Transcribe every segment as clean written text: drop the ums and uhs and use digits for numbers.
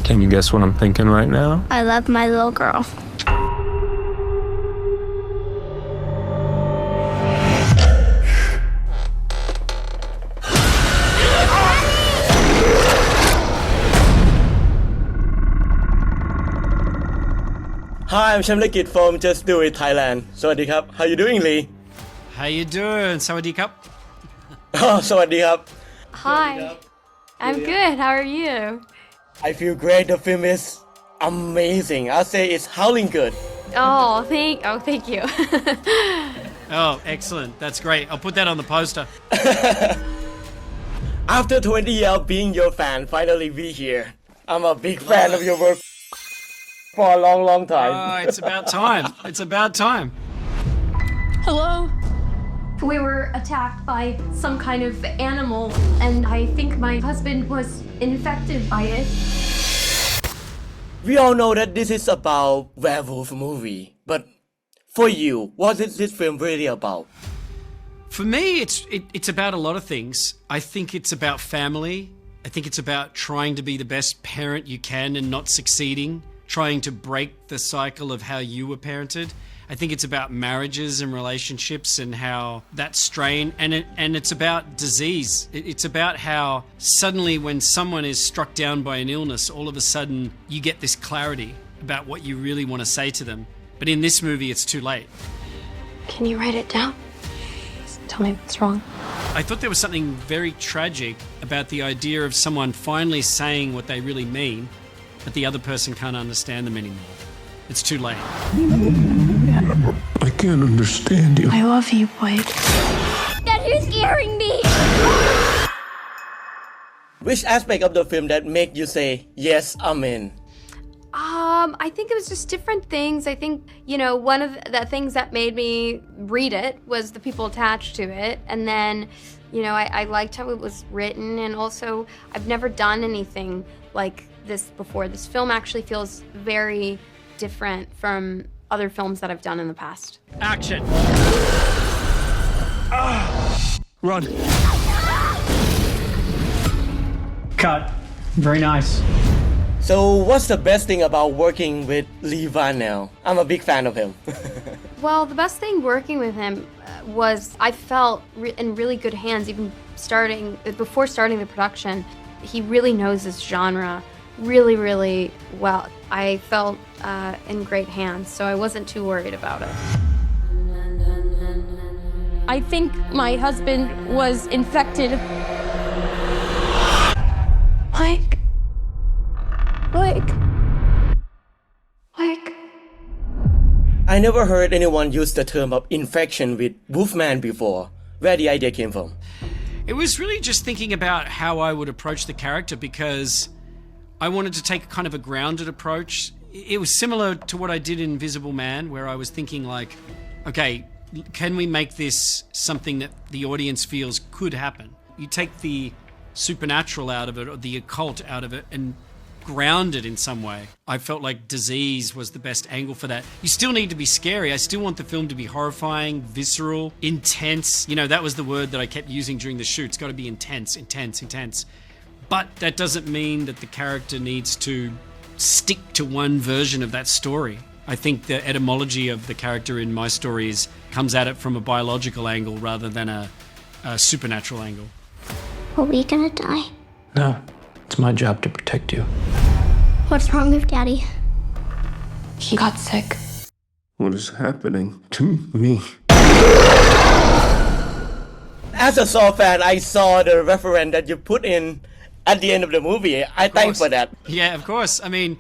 Can you guess what I'm thinking right now? I love my little girl. Hi, I'm Shamlakit from Just Do It Thailand. สวัสดีครับ How you doing, Lee? How you doing? สวัสดีครับ สวัสดีครับ Hi. I'm good. How are you? I feel great. The film is amazing. I'll say it's howling good. Thank you. Oh, excellent. That's great. I'll put that on the poster. After 20 years of being your fan, finally we here. I'm a big fan of your work for a long time. It's about time. It's about time. Hello. We were attacked by some kind of animal, and I think my husband was infected by it. We all know that this is about werewolf movie, but for you, what is this film really about? For me, it's about a lot of things. I think it's about family. I think it's about trying to be the best parent you can and not succeeding, trying to break the cycle of how you were parented. I think it's about marriages and relationships and how that strain, and it's about disease. It's about how suddenly when someone is struck down by an illness, all of a sudden you get this clarity about what you really want to say to them. But in this movie, it's too late. Can you write it down? Just tell me what's wrong. I thought there was something very tragic about the idea of someone finally saying what they really mean, but the other person can't understand them anymore. It's too late. I can't understand you. I love you, Blake. Dad, you're scaring me. Which aspect of the film that make you say, yes, I'm in? I think it was just different things. I think, one of the things that made me read it was the people attached to it. And then, I liked how it was written. And also, I've never done anything like this before. This film actually feels very different from other films that I've done in the past. Action! Run. Cut. Very nice. So what's the best thing about working with Leigh Whannell? I'm a big fan of him. Well, the best thing working with him was I felt in really good hands, even before starting the production. He really knows this genre really, really well. I felt in great hands, so I wasn't too worried about it. I think my husband was infected. Blake. I never heard anyone use the term of infection with Wolfman before. Where the idea came from? It was really just thinking about how I would approach the character, because I wanted to take kind of a grounded approach. It was similar to what I did in Invisible Man, where I was thinking like, okay, can we make this something that the audience feels could happen? You take the supernatural out of it or the occult out of it and ground it in some way. I felt like disease was the best angle for that. You still need to be scary. I still want the film to be horrifying, visceral, intense. That was the word that I kept using during the shoot. It's got to be intense. But that doesn't mean that the character needs to stick to one version of that story. I think the etymology of the character in my stories comes at it from a biological angle rather than a supernatural angle. Are we gonna die? No, it's my job to protect you. What's wrong with Daddy? He got sick. What is happening to me? As a Saw fan, I saw the reference that you put in at the end of the movie. I thank for that. Yeah, of course. I mean,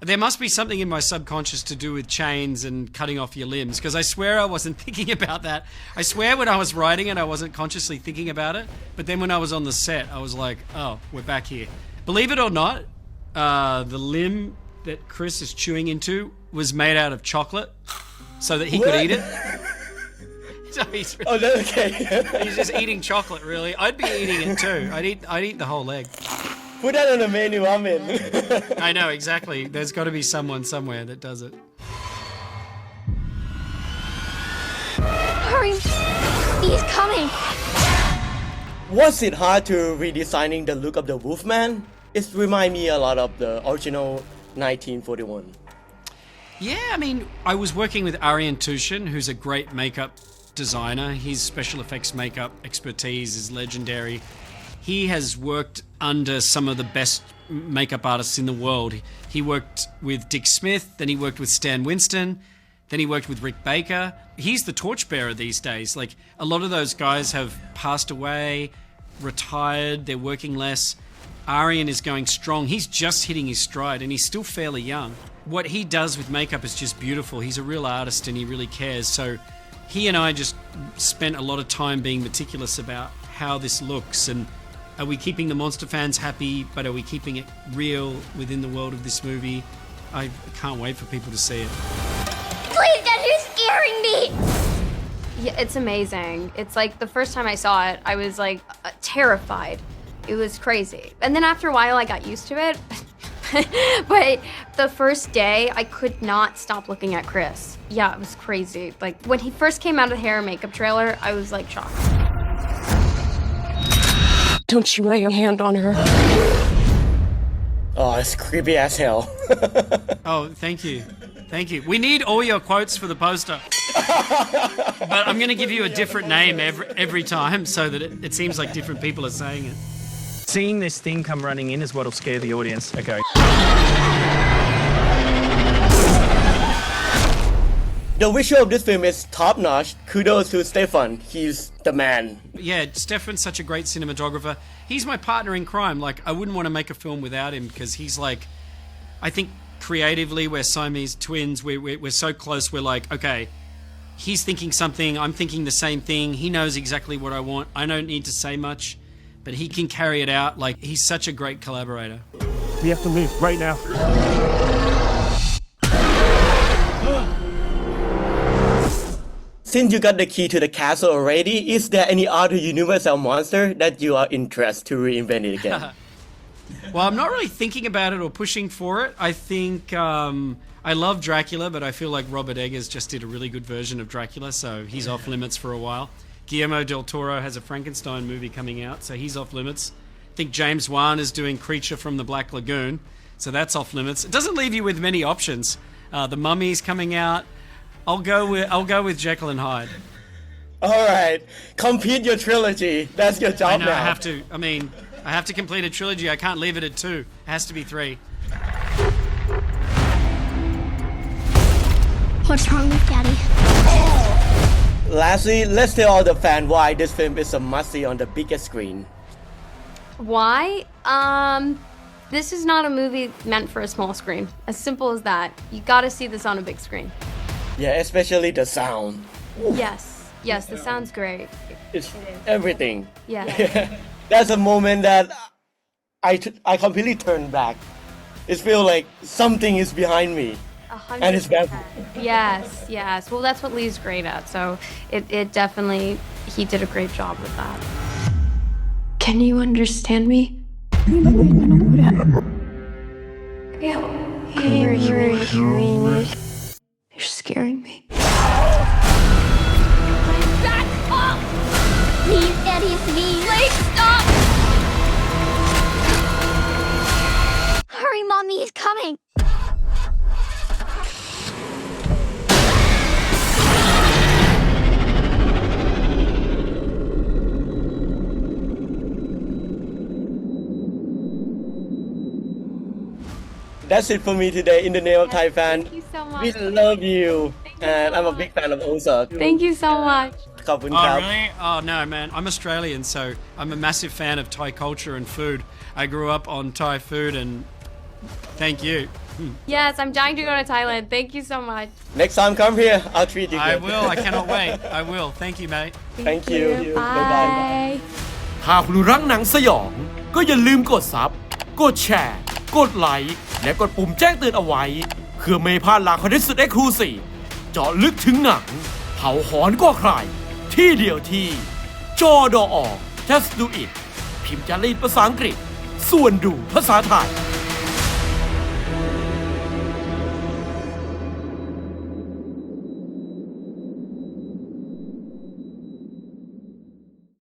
there must be something in my subconscious to do with chains and cutting off your limbs, because I swear I wasn't thinking about that. I swear when I was writing it, I wasn't consciously thinking about it. But then when I was on the set, I was like, oh, we're back here. Believe it or not, the limb that Chris is chewing into was made out of chocolate so that he could eat it. So he's just eating chocolate, really. I'd be eating it too. I'd eat the whole leg. Put that on the menu, I'm in. I know, exactly. There's got to be someone somewhere that does it. Hurry! He's coming! Was it hard to redesigning the look of the Wolfman? It reminds me a lot of the original 1941. Yeah, I mean, I was working with Aryan Tushin, who's a great makeup designer. His special effects makeup expertise is legendary. He has worked under some of the best makeup artists in the world. He worked with Dick Smith, then he worked with Stan Winston, then he worked with Rick Baker. He's the torchbearer these days. Like, a lot of those guys have passed away, retired, they're working less. Aryan is going strong. He's just hitting his stride and he's still fairly young. What he does with makeup is just beautiful. He's a real artist and he really cares. So he and I just spent a lot of time being meticulous about how this looks and are we keeping the monster fans happy, but are we keeping it real within the world of this movie? I can't wait for people to see it. Please, Dad, you're scaring me! Yeah, it's amazing. It's like the first time I saw it, I was like terrified. It was crazy. And then after a while, I got used to it. But the first day, I could not stop looking at Chris. Yeah, it was crazy. Like, when he first came out of the hair and makeup trailer, I was like shocked. Don't you lay your hand on her. Oh, it's creepy as hell. Oh, thank you. Thank you. We need all your quotes for the poster. But I'm going to give you a different name every time so that it seems like different people are saying it. Seeing this thing come running in is what'll scare the audience. Okay. The visual of this film is top-notch. Kudos to Stefan. He's the man. Yeah, Stefan's such a great cinematographer. He's my partner in crime. Like, I wouldn't want to make a film without him because he's like, I think creatively we're Siamese twins. We're so close. We're like, okay, he's thinking something. I'm thinking the same thing. He knows exactly what I want. I don't need to say much, but he can carry it out. Like, he's such a great collaborator. We have to leave right now. Since you got the key to the castle already, is there any other universal monster that you are interested to reinvent it again? Well, I'm not really thinking about it or pushing for it. I think I love Dracula, but I feel like Robert Eggers just did a really good version of Dracula, so he's off limits for a while. Guillermo del Toro has a Frankenstein movie coming out, so he's off limits. I think James Wan is doing Creature from the Black Lagoon, so that's off limits. It doesn't leave you with many options. The Mummy's coming out. I'll go with Jekyll and Hyde. All right, complete your trilogy. That's your job I know, now. I have to complete a trilogy. I can't leave it at 2. It has to be 3. What's wrong with Daddy? Lastly, let's tell all the fans why this film is a must-see on the biggest screen. Why? This is not a movie meant for a small screen. As simple as that. You gotta see this on a big screen. Yeah, especially the sound. Yes, the sound's great. It's everything. Yeah. That's a moment that I completely turned back. It feels like something is behind me. 100%. And it's bad. Yes. Well, that's what Leigh's great at. So it definitely, he did a great job with that. Can you understand me? You're scaring me. Back up! Please, Daddy, it's me. Leigh, stop! Hurry, Mommy, he's coming. That's it for me today in the name of Thai fan. Thank you so much. We love you. And I'm a big fan of Ozark. Thank you so much. ขอบคุณ Oh, ครับ really? Oh, no, man. I'm Australian, so I'm a massive fan of Thai culture and food. I grew up on Thai food, and thank you. Yes, I'm dying to go to Thailand. Thank you so much. Next time come here, I'll treat you I good. will. I cannot wait. I will. Thank you, mate. Thank you. Bye. หากคุณรักหนังสยองก็อย่าลืมกดซับกดแชร์กดไลค์และกดปุ่มแจ้งเตือนเอาไว้เพื่อไม่พลาดหลักคอนเทนต์สุดเอ็กซ์คลูซีฟเจาะลึกถึงหนังเผาหอนกว่าใครที่เดียวที่จอดอ Just Do It พิมพ์จารีตภาษาอังกฤษส่วนดูภาษาไทย